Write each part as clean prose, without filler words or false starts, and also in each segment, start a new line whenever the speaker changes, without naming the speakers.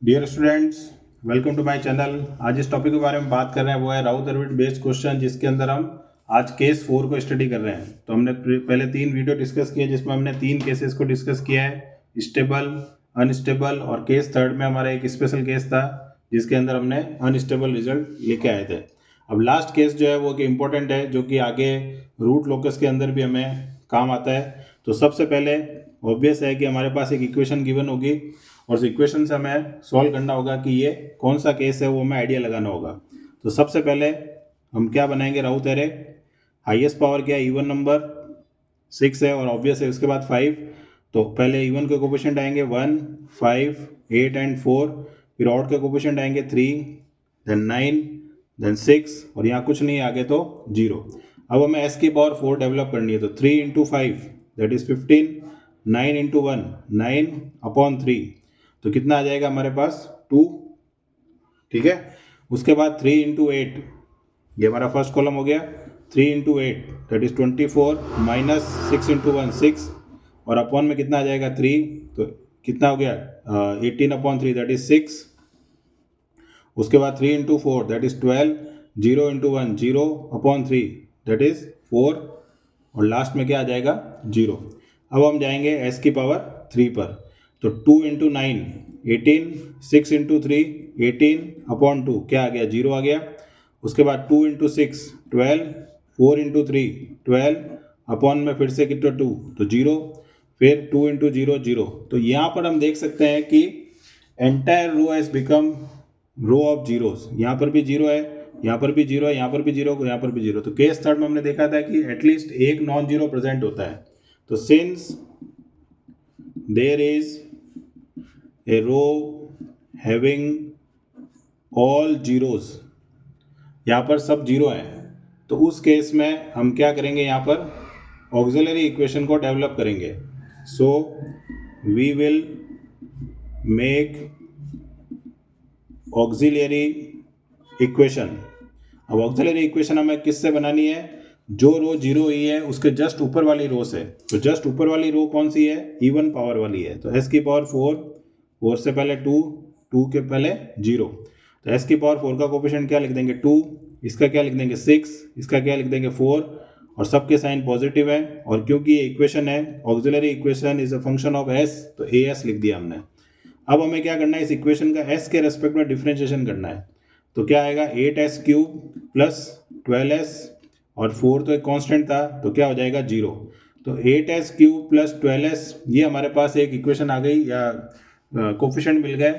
Dear students, welcome to my channel. आज इस topic के बारे में बात कर रहे हैं, वो है राउथ द्रविड़ बेस्ड क्वेश्चन, जिसके अंदर हम आज केस 4 को स्टडी कर रहे हैं। तो हमने पहले 3 वीडियो डिस्कस किए, जिसमें हमने 3 केसेस को डिस्कस किया है, स्टेबल, अनस्टेबल, और केस थर्ड में हमारा एक स्पेशल केस था जिसके अंदर हमने अनस्टेबल रिजल्ट लेके आए थे। अब लास्ट केस जो है वो कि इम्पोर्टेंट है, जो कि आगे रूट लोकस के अंदर भी हमें काम आता है। तो सबसे पहले ऑब्वियस है कि हमारे पास एक इक्वेशन गिवन होगी और उस इक्वेशन से हमें सॉल्व करना होगा कि ये कौन सा केस है, वो हमें आइडिया लगाना होगा। तो सबसे पहले हम क्या बनाएंगे, राउथ एरे। हाईएस्ट पावर क्या है, इवन नंबर 6 है और ऑब्वियस है उसके बाद 5। तो पहले इवन के कोफिशिएंट आएंगे 1, 5, 8 एंड 4। फिर ऑड के कोफिशिएंट आएंगे 3, देन 9, देन 6, और यहाँ कुछ नहीं है आगे तो 0। अब हमें एस की पावर 4 डेवलप करनी है। तो 3 into 5 that is 15, 9 into 1 9 upon 3, तो कितना आ जाएगा हमारे पास 2। ठीक है। उसके बाद 3 इंटू 8, ये हमारा फर्स्ट कॉलम हो गया। 3 into 8 that is 24, minus 6 into 1 6, और अपॉन में कितना आ जाएगा 3। तो कितना हो गया 18 अपॉन 3 दैट इज 6। उसके बाद 3 into 4 that is 12, 0 into 1 0 upon 3 that is 4, और लास्ट में क्या आ जाएगा 0। अब हम जाएंगे एस की पावर 3 पर। तो 2 इंटू 9 18, 6 इंटू 3 18 अपॉन 2 क्या आ गया 0 आ गया। उसके बाद 2 इंटू 6 12, 4 इंटू 3 12 अपॉन में फिर से कितना 2 तो 0, फिर 2 इंटू 0 0। तो यहाँ पर हम देख सकते हैं कि entire row has become row of zeros. यहाँ पर भी 0 है, यहाँ पर भी 0 है, यहाँ पर भी 0, यहाँ पर भी 0। तो केस थर्ड में हमने देखा था कि एटलीस्ट एक नॉन जीरो प्रेजेंट होता है। तो since there is a row having all zeros, यहाँ पर सब 0 है, तो उस केस में हम क्या करेंगे, यहाँ पर ऑक्सिलरी इक्वेशन को डेवलप करेंगे। So we will make auxiliary equation. अब ऑक्सिलरी इक्वेशन हमें किससे बनानी है, जो रो 0 ही है उसके जस्ट ऊपर वाली रो से। तो जस्ट ऊपर वाली रो कौन सी है, इवन पावर वाली है। तो एस की पावर 4, 4 से पहले 2, 2 के पहले 0। तो एस की पावर 4 का कोफिशिएंट क्या लिख देंगे 2, इसका क्या लिख देंगे 6, इसका क्या लिख देंगे 4, और सबके साइन पॉजिटिव है। और क्योंकि ये इक्वेशन है, auxiliary equation is a function of S, तो ए एस लिख दिया हमने। अब हमें क्या करना है, इस इक्वेशन का एस के रेस्पेक्ट में डिफ्रेंशिएशन करना है। तो क्या आएगा 8s क्यूब प्लस 12s, और 4 तो एक कांस्टेंट था तो क्या हो जाएगा 0। तो 8s क्यूब प्लस 12s, ये हमारे पास एक इक्वेशन आ गई या कोफिशिएंट मिल गए।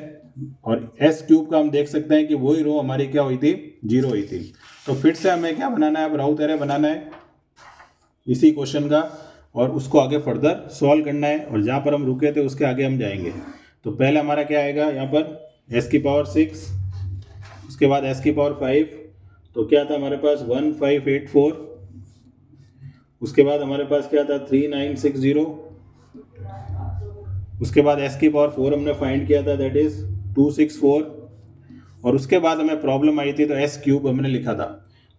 और s क्यूब का हम देख सकते हैं कि वही रो हमारी क्या हुई थी 0 हुई थी। तो फिर से हमें क्या बनाना है, अब राउथ एरे बनाना है इसी क्वेश्चन का, और उसको आगे फर्दर सॉल्व करना है, और जहाँ पर हम रुके थे उसके आगे हम जाएंगे। तो पहले हमारा क्या आएगा, यहाँ पर s की पावर 6, उसके बाद s की पावर 5, तो क्या था हमारे पास 1584। उसके बाद हमारे पास क्या था 3960। उसके बाद s की पावर 4 हमने फाइंड किया था, दैट इज 264। और उसके बाद हमें प्रॉब्लम आई थी तो s क्यूब हमने लिखा था।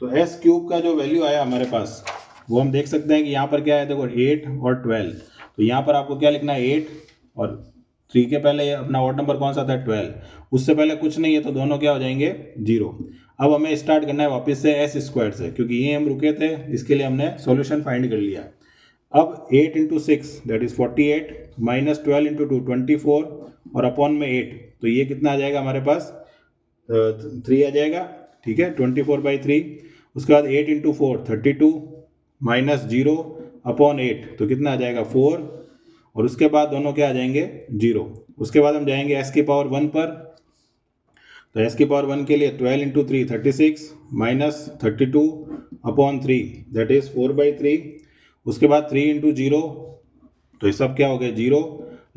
तो s क्यूब का जो वैल्यू आया हमारे पास, वो हम देख सकते हैं कि यहाँ पर क्या है, देखो 8 और 12। तो यहाँ पर आपको क्या लिखना है 8, और 3 के पहले अपना ऑड नंबर कौन सा था 12, उससे पहले कुछ नहीं है, तो दोनों क्या हो जाएंगे 0। अब हमें स्टार्ट करना है वापस से एस स्क्वायर से, क्योंकि ये हम रुके थे, इसके लिए हमने सॉल्यूशन फाइंड कर लिया। अब 8 into 6 that is 48, minus 12 into 2 24, और अपॉन में 8, तो ये कितना आ जाएगा हमारे पास 3 आ जाएगा। ठीक है, 24/3। उसके बाद 8 इंटू 4 32, माइनस 0 अपॉन 8, तो कितना आ जाएगा 4, और उसके बाद दोनों क्या आ जाएंगे 0। उसके बाद हम जाएंगे एस की पावर 1 पर। तो एस की पावर 1 के लिए 12 into 3 36, minus 32 upon 3 that is 4/3। उसके बाद 3 इंटू 0, तो ये सब क्या हो गया 0।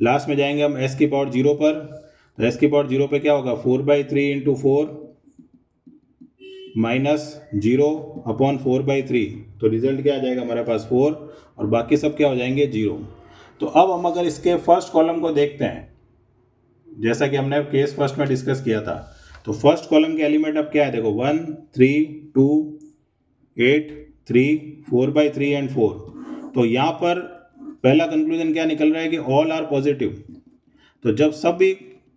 लास्ट में जाएंगे हम एस की पावर 0 पर। तो एस की पावर 0 पे क्या होगा 4/3 इंटू 4 माइनस 0 अपॉन 4/3, तो रिजल्ट क्या आ जाएगा हमारे पास 4, और बाकी सब क्या हो जाएंगे 0। तो अब हम अगर इसके फर्स्ट कॉलम को देखते हैं, जैसा कि हमने केस फर्स्ट में डिस्कस किया था, तो फर्स्ट कॉलम के एलिमेंट अब क्या है, देखो 1 3 2 8 3 4/3 एंड 4। तो यहाँ पर पहला कंक्लूजन क्या निकल रहा है कि ऑल आर पॉजिटिव। तो जब सभी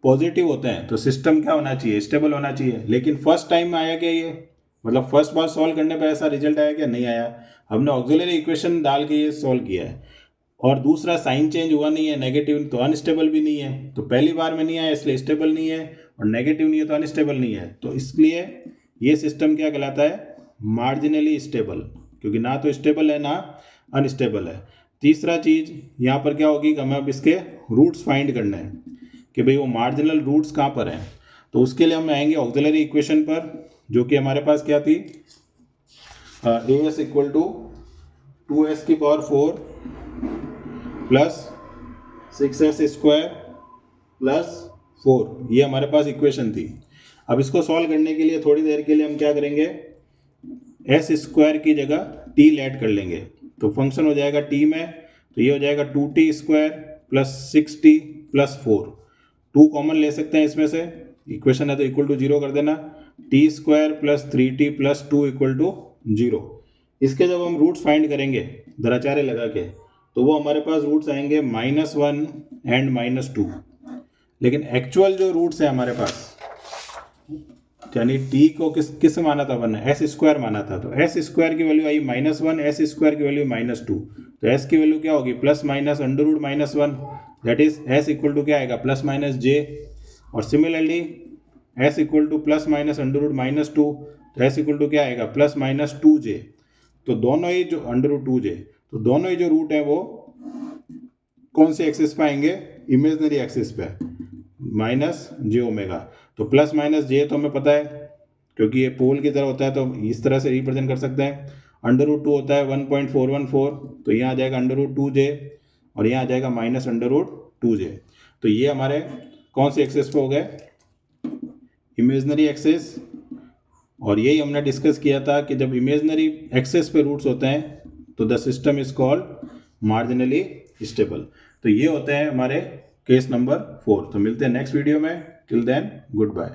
पॉजिटिव होते हैं तो सिस्टम क्या होना चाहिए, स्टेबल होना चाहिए। लेकिन फर्स्ट टाइम में आया क्या ये, मतलब फर्स्ट बार सॉल्व करने पे ऐसा रिजल्ट आया क्या, नहीं आया। हमने ऑक्सिलरी इक्वेशन डाल के ये सॉल्व किया है। और दूसरा साइन चेंज हुआ नहीं है, नेगेटिव तो अनस्टेबल भी नहीं है, तो पहली बार में नहीं आया इसलिए स्टेबल नहीं है, और नेगेटिव नहीं है तो अनस्टेबल नहीं है। तो इसलिए ये सिस्टम क्या कहलाता है, मार्जिनली स्टेबल, क्योंकि ना तो स्टेबल है ना अनस्टेबल है। तीसरा चीज़ यहाँ पर क्या होगी कि हमें अब इसके रूट्स फाइंड करने हैं कि भाई वो मार्जिनल रूट्स कहाँ पर हैं। तो उसके लिए हम आएंगे ऑक्सिलरी इक्वेशन पर, जो कि हमारे पास क्या थी, A S equal to 2s⁴ plus 6s² plus 4, ये हमारे पास इक्वेशन थी। अब इसको सॉल्व करने के लिए थोड़ी देर के लिए हम क्या करेंगे, s² की जगह t ऐड कर लेंगे। तो फंक्शन हो जाएगा t में, तो ये हो जाएगा 2t² plus 6t plus 4। 2 common ले सकते हैं इसमें से, इक्वेशन है तो इक्वल टू 0 कर देना, t² plus 3t plus 2 equal to 0। इसके जब हम रूट्स फाइंड करेंगे दराचारे लगा के, तो वो हमारे पास रूट्स आएंगे -1 एंड -2। लेकिन एक्चुअल जो रूट्स है हमारे पास, यानी t को किस माना था, वरना s² माना था, तो s² की वैल्यू आई -1, s² की वैल्यू -2, तो s की वैल्यू क्या होगी, plus minus √-1, that is s equal to क्या आएगा, प्लस माइनस j। और similarly s equal to plus minus √-2, तो s इक्वल टू क्या आएगा, प्लस माइनस 2j। तो दोनों ही जो √2j, तो दोनों ही जो रूट हैं वो कौन से एक्सिस पे आएंगे, इमेजनरी एक्सिस पे, -j⍵। तो प्लस माइनस j तो हमें पता है, क्योंकि ये पोल की तरह होता है, तो इस तरह से रिप्रेजेंट कर सकते हैं। √2 होता है 1.414, तो यहाँ आ जाएगा √2j, और यहाँ आ जाएगा -√2j। तो ये हमारे कौन से एक्सिस पे हो गए, इमेजनरी एक्सिस। और यही हमने डिस्कस किया था कि जब इमेजनरी एक्सिस पे रूट्स होते हैं तो the system is called marginally stable. तो ये होते हैं हमारे केस नंबर 4। तो मिलते हैं नेक्स्ट वीडियो में, टिल देन गुड बाय।